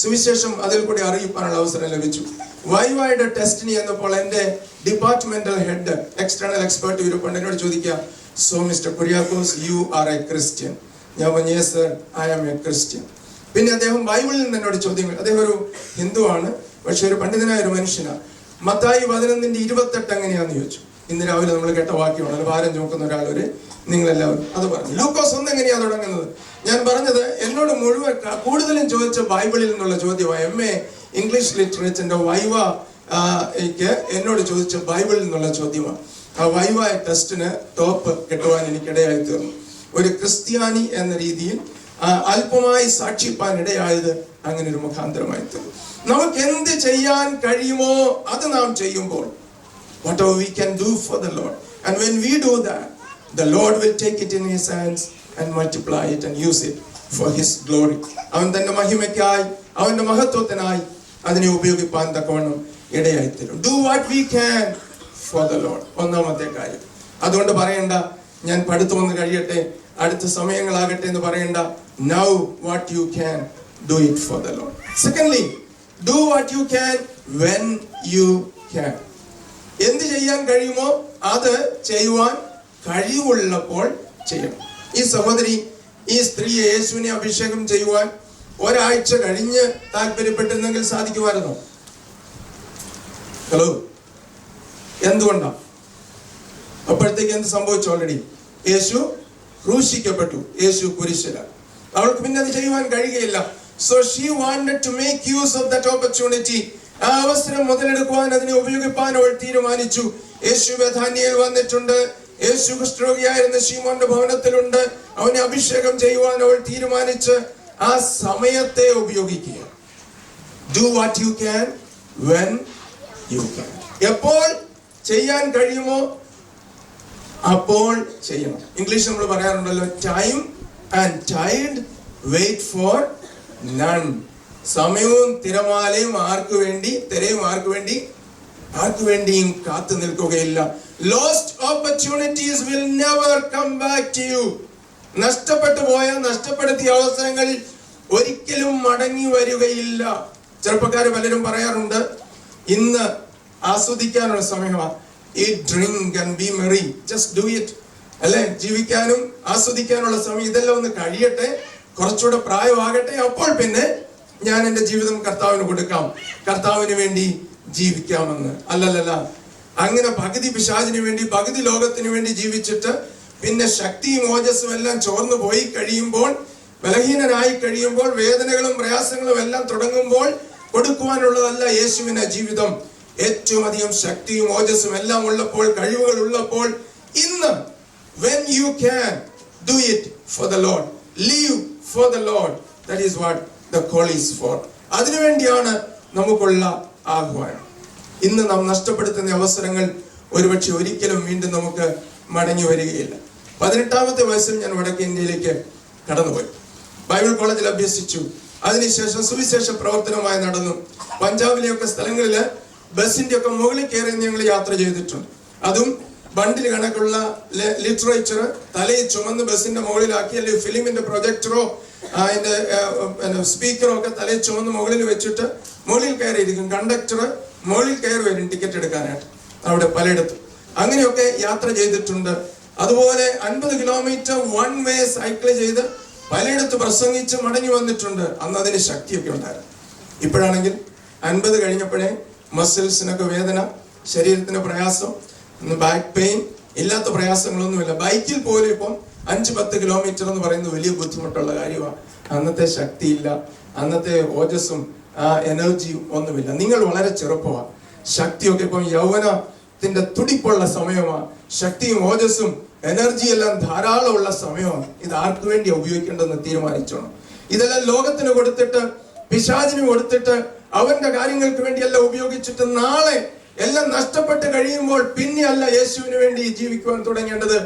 സുവിശേഷം അതിൽ കൂടി അറിയിക്കാനുള്ള അവസരം ലഭിച്ചു. വൈവയുടെ ടെസ്റ്റിന് ചെന്നപ്പോൾ എൻ്റെ ഡിപ്പാർട്ട്മെന്റൽ ഹെഡ് എക്സ്റ്റേണൽ എക്സ്പേർട്ട് ഇവരുണ്ട് എന്നോട് ചോദിക്കുക, so mister Kuriakose you are a Christian? ഞാൻ പറഞ്ഞു, yes sir, I am a Christian. പിന്നെ അദ്ദേഹം ബൈബിളിൽ നിന്ന് എന്നോട് ചോദ്യങ്ങൾ, അദ്ദേഹം ഒരു ഹിന്ദുവാണ്, പക്ഷെ ഒരു പണ്ഡിതനായ ഒരു മനുഷ്യനാണ്. മത്തായി 11:28 എങ്ങനെയാന്ന് ചോദിച്ചു. ഇന്ന് രാവിലെ നമ്മൾ കേട്ട വാക്യമാണ്, ഭാരം ചുമക്കുന്ന ഒരാളൊരു നിങ്ങളെല്ലാവരും അത് പറഞ്ഞു. ലൂക്കോസ് 1 എങ്ങനെയാ തുടങ്ങുന്നത്? ഞാൻ പറഞ്ഞത് എന്നോട് മുഴുവൻ കൂടുതലും ചോദിച്ച ബൈബിളിൽ നിന്നുള്ള ചോദ്യമാണ്. MA ഇംഗ്ലീഷ് ലിറ്ററേച്ചറിന്റെ വൈവ എന്നോട് ചോദിച്ച ബൈബിളിൽ നിന്നുള്ള ചോദ്യമാണ്. ആ വൈവ ടെസ്റ്റിന് ടോപ്പ് കിട്ടുവാൻ എനിക്കിടയായി തീർന്നു. ഒരു ക്രിസ്ത്യാനി എന്ന രീതിയിൽ അല്പമായി സാക്ഷിപ്പാൻ ഇടയായത് അങ്ങനെ ഒരു മുഖാന്തരമായി തീർന്നു. നമുക്ക് എന്ത് ചെയ്യാൻ കഴിയുമോ അത് നാം ചെയ്യുമ്പോൾ, whatever we can do for the Lord, and when we do that, the Lord will take it in His hands and multiply it and use it for His glory. അവൻ തന്റെ മഹിമയ്ക്കായി, അവന്റെ മഹത്വത്തിനായി അതിനെ ഉപയോഗിപ്പാൻ തക്കവണ്ണം ഇടയായി തീരും. Do what we can for the Lord. ഒന്നാമത്തെ കാര്യം. അതുകൊണ്ട് പറയണ്ട ഞാൻ പഠിത്തം ഒന്ന് കഴിയട്ടെ, അടുത്ത സമയങ്ങളാകട്ടെ എന്ന് പറയണ്ട. Now what you can, do it for the Lord. Secondly, do what you can when you can. എന്ത് ചെയ്യാൻ കഴിയുമോ അത് ചെയ്യുവാൻ കഴിവുള്ളപ്പോൾ ചെയ്യണം. ഈ സഹോദരി, ഈ സ്ത്രീയെ യേശുവിനെ അഭിഷേകം ചെയ്യുവാൻ ഒരാഴ്ച കഴിഞ്ഞ് താല്പര്യപ്പെട്ടിരുന്നെങ്കിൽ സാധിക്കുമായിരുന്നോ? ഹലോ, എന്തുകൊണ്ടാ? അപ്പോഴത്തേക്ക് എന്ത് സംഭവിച്ചു? ഓൾറെഡി യേശു ക്രൂശിക്കപ്പെട്ടു, യേശു കുരിശില. അവൾക്ക് പിന്നെ അത് ചെയ്യുവാൻ കഴിയുകയില്ല. So she wanted to make use of that opportunity. ആ അവസരം മുതലെടുക്കുവാൻ, അതിനെ ഉപയോഗിപ്പാൻ അവൾ തീരുമാനിച്ചു. യേശു ബഥാന്യയിൽ വന്നിട്ടുണ്ട്. യേശു കുഷ്ഠരോഗിയായിരുന്ന ശീമോന്റെ ഭവനത്തിലുണ്ട്. അവനെ അഭിഷേകം ചെയ്യുവാൻ അവൾ തീരുമാനിച്ച് ആ സമയത്തെ ഉപയോഗിക്കുക. Do what you can when you can. എപ്പോൾ ചെയ്യാൻ കഴിയുമോ അപ്പോൾ ചെയ്യണം. ഇംഗ്ലീഷ് നമ്മൾ പറയാറുണ്ടല്ലോ, time and tide wait for none. സമയവും തിരമാലയും ആർക്കു വേണ്ടിയും കാത്തു നിൽക്കുകയില്ല. Lost opportunities will never come back to you. നഷ്ടപ്പെടുത്തിയ അവസരങ്ങൾ ഒരിക്കലും മടങ്ങി വരികയില്ല. ചെറുപ്പക്കാര് പലരും പറയാറുണ്ട്, ഇന്ന് ആസ്വദിക്കാനുള്ള സമയമാണ്. Eat, drink and be merry. Just do it. അല്ലെ, ജീവിക്കാനും ആസ്വദിക്കാനുള്ള സമയം. ഇതെല്ലാം ഒന്ന് കഴിയട്ടെ, കുറച്ചുകൂടെ പ്രായമാകട്ടെ, അപ്പോൾ പിന്നെ ഞാൻ എൻ്റെ ജീവിതം കർത്താവിന് കൊടുക്കാം, കർത്താവിന് വേണ്ടി ജീവിക്കാമെന്ന്. അല്ലല്ല, അങ്ങനെ പകുതി പിശാചിന് വേണ്ടി, പകുതി ലോകത്തിന് വേണ്ടി ജീവിച്ചിട്ട് പിന്നെ ശക്തിയും ഓജസ്സും എല്ലാം ചോർന്നു പോയി കഴിയുമ്പോൾ, ബലഹീനനായി കഴിയുമ്പോൾ, വേദനകളും പ്രയാസങ്ങളും എല്ലാം തുടങ്ങുമ്പോൾ കൊടുക്കുവാനുള്ളതല്ല യേശുവിന്റെ ജീവിതം. ഏറ്റവും അധികം ശക്തിയും ഓജസ്സും എല്ലാം ഉള്ളപ്പോൾ, കഴിവുകൾ ഉള്ളപ്പോൾ, ഇന്ന് when you can, do it for the Lord, live for the Lord. That is what the call is for. അതിനുവേണ്ടിയാണ് നമുക്കുള്ള ആഹ്വാനം. ഇന്ന് നാം നഷ്ടപ്പെടുത്തുന്ന അവസരങ്ങൾ ഒരുപക്ഷെ ഒരിക്കലും വീണ്ടും നമുക്ക് മടങ്ങി വരികയില്ല. 18-ാമത്തെ വയസ്സിൽ ഞാൻ വടക്കേ ഇന്ത്യയിലേക്ക് കടന്നുപോയി. ബൈബിൾ കോളേജിൽ അഭ്യസിച്ചു. അതിനുശേഷം സുവിശേഷ പ്രവർത്തനമായി നടന്നു. പഞ്ചാബിലെയൊക്കെ സ്ഥലങ്ങളില് ബസിന്റെ ഒക്കെ മുകളിൽ കയറി ഞങ്ങൾ യാത്ര ചെയ്തിട്ടുണ്ട്. അതും ബണ്ടിൽ കണക്കുള്ള ലിറ്ററേച്ചർ തലയിൽ ചുമന്ന് ബസിന്റെ മുകളിലാക്കി, അല്ലെങ്കിൽ ഫിലിമിന്റെ പ്രൊജക്ടറോ അതിന്റെ സ്പീക്കറോ ഒക്കെ തലയിൽ ചുമന്ന് മുകളിൽ വെച്ചിട്ട് മുകളിൽ കയറിയിരിക്കും. കണ്ടക്ടർ മുകളിൽ കയറി വരും ടിക്കറ്റ് എടുക്കാനായിട്ട് അവിടെ പലയിടത്തും. അങ്ങനെയൊക്കെ യാത്ര ചെയ്തിട്ടുണ്ട്. അതുപോലെ 50 കിലോമീറ്റർ വൺ വേ സൈക്കിൾ ചെയ്ത് പലയിടത്ത് പ്രസംഗിച്ച് മടങ്ങി വന്നിട്ടുണ്ട്. അന്ന് അതിന് ശക്തിയൊക്കെ ഉണ്ടായിരുന്നു. ഇപ്പോഴാണെങ്കിൽ 50 കഴിഞ്ഞപ്പോഴേ മസിൽസിനൊക്കെ വേദന, ശരീരത്തിന് പ്രയാസം, ബാക്ക് പെയിൻ, ഇല്ലാത്ത പ്രയാസങ്ങളൊന്നുമില്ല. ബൈക്കിൽ പോലും ഇപ്പം 5-10 കിലോമീറ്റർ എന്ന് പറയുന്നത് വലിയ ബുദ്ധിമുട്ടുള്ള കാര്യമാണ്. അന്നത്തെ ശക്തിയില്ല, അന്നത്തെ ഓജസ്സും എനർജിയും ഒന്നുമില്ല. നിങ്ങൾ വളരെ ചെറുപ്പമാണ്. ശക്തിയൊക്കെ ഇപ്പം യൗവനത്തിന്റെ തുടിപ്പുള്ള സമയമാണ്. ശക്തിയും ഓജസ്സും എനർജി എല്ലാം ധാരാളമുള്ള സമയമാണ്. ഇത് ആർക്കു വേണ്ടിയാണ് ഉപയോഗിക്കേണ്ടതെന്ന് തീരുമാനിച്ചോണം. ഇതെല്ലാം ലോകത്തിന് കൊടുത്തിട്ട്, പിശാചിന് കൊടുത്തിട്ട്, അവന്റെ കാര്യങ്ങൾക്ക് വേണ്ടിയല്ല ഉപയോഗിച്ചിട്ട് നാളെ എല്ലാം നഷ്ടപ്പെട്ട് കഴിയുമ്പോൾ പിന്നെ അല്ല യേശുവിന് വേണ്ടി ജീവിക്കുവാൻ തുടങ്ങേണ്ടത്.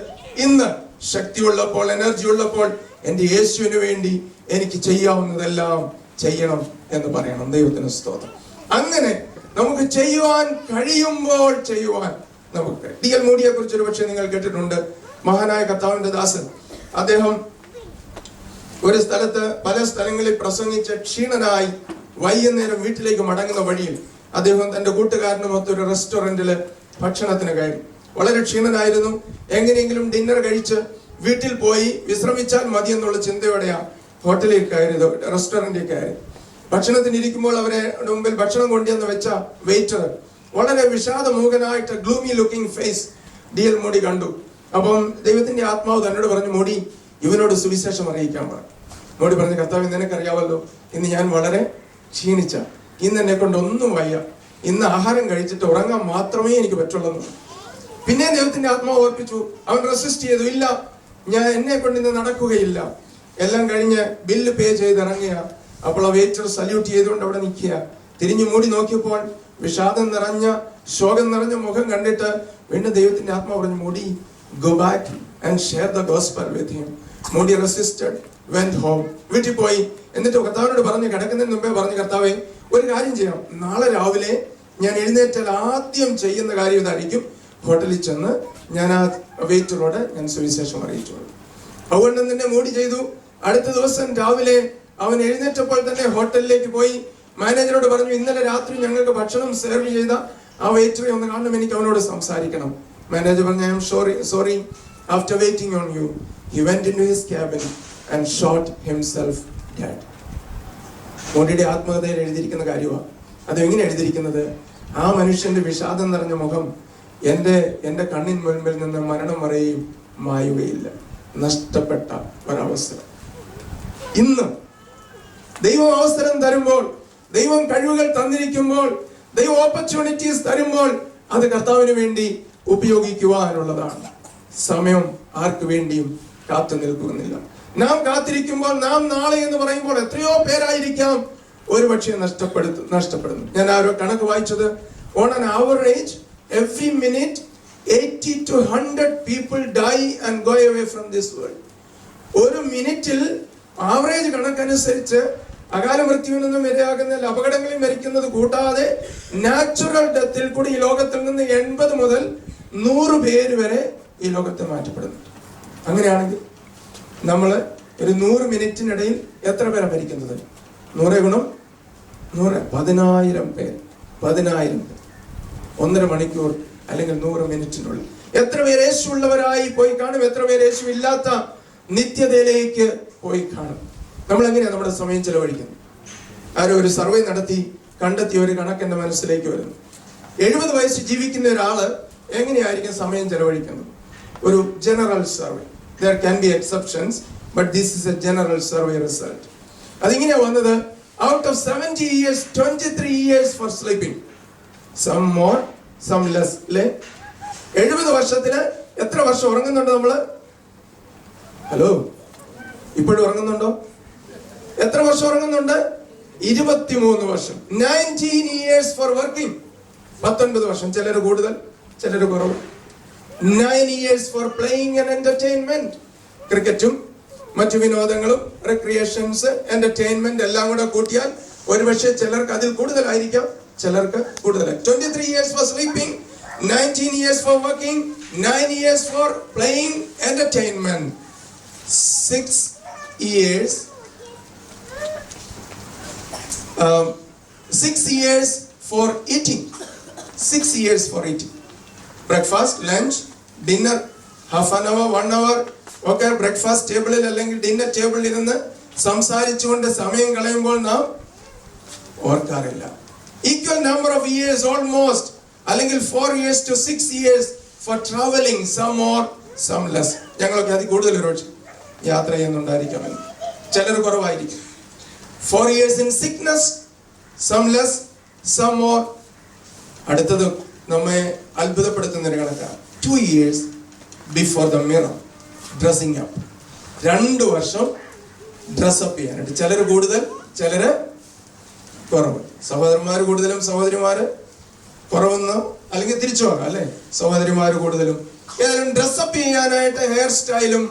ഇന്ന് ശക്തിയുള്ളപ്പോൾ, എനർജി ഉള്ളപ്പോൾ എന്റെ യേശുവിന് വേണ്ടി എനിക്ക് ചെയ്യാവുന്നതെല്ലാം ചെയ്യണം എന്ന് പറയണം. ദൈവത്തിന് സ്തോത്രം. അങ്ങനെ നമുക്ക് ചെയ്യുവാൻ കഴിയുമ്പോൾ ചെയ്യുവാൻ നമുക്ക്. D.L. മൂഡിയെ കുറിച്ച് ഒരു പക്ഷേ നിങ്ങൾ കേട്ടിട്ടുണ്ട്. മഹാനായ കർത്താവിന്റെ ദാസൻ. അദ്ദേഹം ഒരു സ്ഥലത്ത് പല സ്ഥലങ്ങളിൽ പ്രസംഗിച്ച് ക്ഷീണനായി വൈകുന്നേരം വീട്ടിലേക്ക് മടങ്ങുന്ന വഴിയിൽ അദ്ദേഹം തന്റെ കൂട്ടുകാരനുമൊത്ത് ഒരു റെസ്റ്റോറന്റില് ഭക്ഷണത്തിന് കയറി. വളരെ ക്ഷീണനായിരുന്നു. എങ്ങനെയെങ്കിലും ഡിന്നർ കഴിച്ച് വീട്ടിൽ പോയി വിശ്രമിച്ചാൽ മതി എന്നുള്ള ചിന്തയോടെയാ ഹോട്ടലിൽ കയറിയത്, റെസ്റ്റോറന്റിൽ കയറി. ഭക്ഷണത്തിന് ഇരിക്കുമ്പോൾ അവരെ മുമ്പിൽ ഭക്ഷണം കൊണ്ടുവന്ന് വെച്ച വെയിറ്റർ വളരെ വിഷാദമൂകനായിട്ട് gloomy looking face DL Moody കണ്ടു. അപ്പം ദൈവത്തിന്റെ ആത്മാവ് തന്നോട് പറഞ്ഞു, മോഡി ഇവനോട് സുവിശേഷം അറിയിക്കാൻ പറഞ്ഞു. മോഡി പറഞ്ഞു, കർത്താവ് നിനക്കറിയാവല്ലോ, ഇന്ന് ഞാൻ വളരെ ക്ഷീണിച്ച, ഇന്ന് എന്നെ കൊണ്ട് ഒന്നും വയ്യ, ഇന്ന് ആഹാരം കഴിച്ചിട്ട് ഉറങ്ങാൻ മാത്രമേ എനിക്ക് പറ്റുള്ളൂ. പിന്നെ ദൈവത്തിന്റെ ആത്മാവ് ഓർപ്പിച്ചു. അവൻ റെസിസ്റ്റ് ചെയ്തു, ഇല്ല ഞാൻ എന്നെ കൊണ്ട് ഇന്ന് നടക്കുകയില്ല. എല്ലാം കഴിഞ്ഞ് ബില്ല് പേ ചെയ്ത് ഇറങ്ങിയ അപ്പോൾ ആ വെയിറ്റർ സല്യൂട്ട് ചെയ്തുകൊണ്ട് അവിടെ നിൽക്കുക. തിരിഞ്ഞു മൂടി നോക്കിയപ്പോൾ വിഷാദം നിറഞ്ഞ ശോകം നിറഞ്ഞ മുഖം കണ്ടിട്ട് വീണ്ടും ദൈവത്തിന്റെ ആത്മാവ് പറഞ്ഞു, Modi go back and share the gospel with him. Modi resisted, went home. വീട്ടിൽ പോയി. എന്നിട്ട് കർത്താവിനോട് പറഞ്ഞു, കിടക്കുന്നതിന് മുമ്പേ പറഞ്ഞു, കർത്താവേ ഒരു കാര്യം ചെയ്യാം, നാളെ രാവിലെ ഞാൻ എഴുന്നേറ്റാൽ ആദ്യം ചെയ്യുന്ന കാര്യം ഇതായിരിക്കും, ഹോട്ടലിൽ ചെന്ന് ഞാൻ ആ വെയിറ്ററോട് ഞാൻ സുവിശേഷം അറിയിച്ചോളൂ. അതുകൊണ്ട് തന്നെ മോഡി ചെയ്തു. അടുത്ത ദിവസം രാവിലെ അവൻ എഴുന്നേറ്റപ്പോൾ തന്നെ ഹോട്ടലിലേക്ക് പോയി മാനേജറോട് പറഞ്ഞു, ഇന്നലെ രാത്രി ഞങ്ങൾക്ക് ഭക്ഷണം സെർവ് ചെയ്ത ആ വെയിറ്ററെ ഒന്ന് കാണണം, എനിക്ക് അവനോട് സംസാരിക്കണം. മാനേജർ പറഞ്ഞു, I am sorry after waiting on you he went into his cabin and shot himself dead. മോഡിയുടെ ആത്മകഥയിൽ എഴുതിയിരിക്കുന്ന കാര്യമാണ്. അത് എങ്ങനെ എഴുതിയിരിക്കുന്നത്? ആ മനുഷ്യന്റെ വിഷാദം നിറഞ്ഞ മുഖം എന്റെ കണ്ണിൻ മുൻപിൽ നിന്ന് മരണം വരെയും മായുകയില്ല. നഷ്ടപ്പെട്ട ഒരവസരം. ഇന്ന് ദൈവം അവസരം തരുമ്പോൾ, ദൈവം കഴിവുകൾ തന്നിരിക്കുമ്പോൾ, ദൈവം ഓപ്പർച്യൂണിറ്റീസ് തരുമ്പോൾ അത് കർത്താവിന് വേണ്ടി ഉപയോഗിക്കുവാനുള്ളതാണ്. സമയം ആർക്ക് വേണ്ടിയും കാത്തു നിൽക്കുന്നില്ല. നാം കാത്തിരിക്കുമ്പോൾ, നാം നാളെ എന്ന് പറയുമ്പോൾ എത്രയോ പേരായിരിക്കാം ഒരുപക്ഷെ നഷ്ടപ്പെടുന്നു. ഞാൻ ആ ഒരു കണക്ക് വായിച്ചത്, on an average every minute 80 to 100 people die and go away from this world. ഒരു മിനിറ്റിൽ ആവറേജ് കണക്കനുസരിച്ച് അകാല മൃത്യുവിൽ നിന്നും ഇരയാകുന്ന അപകടങ്ങളിൽ മരിക്കുന്നത് കൂടാതെ നാച്ചുറൽ ഡെത്തിൽ കൂടി ഈ ലോകത്തിൽ നിന്ന് 80 മുതൽ 100 പേര് വരെ ഈ ലോകത്തെ മാറ്റപ്പെടുന്നു. അങ്ങനെയാണെങ്കിൽ നമ്മൾ ഒരു 100 മിനിറ്റിനിടയിൽ എത്ര പേരാണ് മരിക്കുന്നത്? 100 ഗുണം 100 10,000 പേര്. 10,000 പേർ 1.5 മണിക്കൂർ അല്ലെങ്കിൽ 100 മിനിറ്റിനുള്ളിൽ. എത്ര പേര് യേശു ഉള്ളവരായി പോയി കാണും, എത്ര പേര് യേശു ഇല്ലാത്ത നിത്യതയിലേക്ക് പോയി കാണും. നമ്മൾ എങ്ങനെയാണ് നമ്മുടെ സമയം ചെലവഴിക്കുന്നത്? ആരോ ഒരു സർവേ നടത്തി കണ്ടെത്തിയ ഒരു കണക്ക് എന്റെ മനസ്സിലേക്ക് വരുന്നു. 70 വയസ്സ് ജീവിക്കുന്ന ഒരാള് എങ്ങനെയായിരിക്കും സമയം ചെലവഴിക്കുന്നത്? ഒരു general survey. There can be exceptions, but this is a general survey result. അതിങ്ങനെയാ വന്നത്, out of 70 years 23 years for sleeping, some more some less. 70 വർഷത്തിന് എത്ര വർഷം ഉറങ്ങുന്നുണ്ട് നമ്മള്? ഹലോ, ഇപ്പോഴും ഉറങ്ങുന്നുണ്ടോ? എത്ര വർഷം ഉറങ്ങുന്നുണ്ട്? 23 വർഷം. 19 years for working. 19 വർഷം. ചിലര് കൂടുതൽ, ചിലര് കുറവ്. 9 years for playing and entertainment. ക്രിക്കറ്റും മറ്റു വിനോദങ്ങളും, റിക്രിയേഷൻസ്, എന്റർടൈൻമെന്റ് എല്ലാം കൂടെ കൂട്ടിയാൽ ഒരുപക്ഷെ ചിലർക്ക് അതിൽ കൂടുതലായിരിക്കാം, ചിലർക്ക് കൂടുതലായി. 23 years for sleeping, 19 years for working, 9 years for playing, entertainment, 6 years 6 years for eating. 6 years for eating. Breakfast, lunch, dinner, half an hour, 1 hour ഒക്കെ ബ്രേക്ക്ഫാസ്റ്റ് ടേബിളിൽ അല്ലെങ്കിൽ ഡിന്നർ ടേബിളിൽ ഇരുന്ന് സംസാരിച്ചുകൊണ്ട് സമയം കളയുമ്പോൾ നാം ഓർക്കാറില്ല. Equal number of years almost, അല്ലെങ്കിൽ 4 years to 6 years for traveling, some more, some less. ഞങ്ങളൊക്കെ അതിൽ കൂടുതൽ ഒരുപക്ഷെ യാത്ര ചെയ്യുന്നുണ്ടായിരിക്കാമല്ലോ, ചിലർ കുറവായിരിക്കും. 4 years in sickness, some less, some more. അടുത്തത് നമ്മെ അത്ഭുതപ്പെടുത്തുന്ന ഒരു കണക്കാണ്. 2 years before the mirror, dressing up. 2 വർഷം ഡ്രസ്സപ്പ് ചെയ്യാനായിട്ട്. ചിലർ കൂടുതൽ, ചിലര് കുറവ്. സഹോദരന്മാര് കൂടുതലും സഹോദരിമാര് കുറവെന്നോ അല്ലെങ്കിൽ തിരിച്ചു പോകാം അല്ലെ, സഹോദരിമാര് കൂടുതലും. ഏതായാലും ഡ്രസ്സപ്പ് ചെയ്യാനായിട്ട് ഹെയർ സ്റ്റൈലും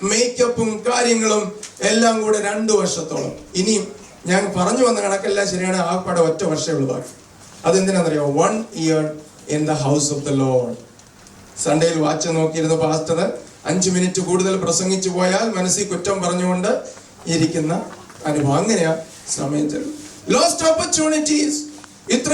മേക്കപ്പും കാര്യങ്ങളും എല്ലാം കൂടെ 2 വർഷത്തോളം. ഇനിയും ഞാൻ പറഞ്ഞു വന്ന കണക്കെല്ലാം ശരിയാണ്, ആ പടം 1 വർഷമേ ഉള്ളൂ ബാക്കി. അതെന്തിനാണെന്നറിയാമോ? 1 year in the house of the Lord. സൺഡേയിൽ വാച്ച് നോക്കിയിരുന്ന പാസ്റ്റർ 5 മിനിറ്റ് കൂടുതൽ പ്രസംഗിച്ചു പോയാൽ മനസ്സിൽ കുറ്റം പറഞ്ഞുകൊണ്ട് ഇരിക്കുന്ന അനുഭവം. അങ്ങനെയാ സമയം ചെലവ്. Lost opportunities,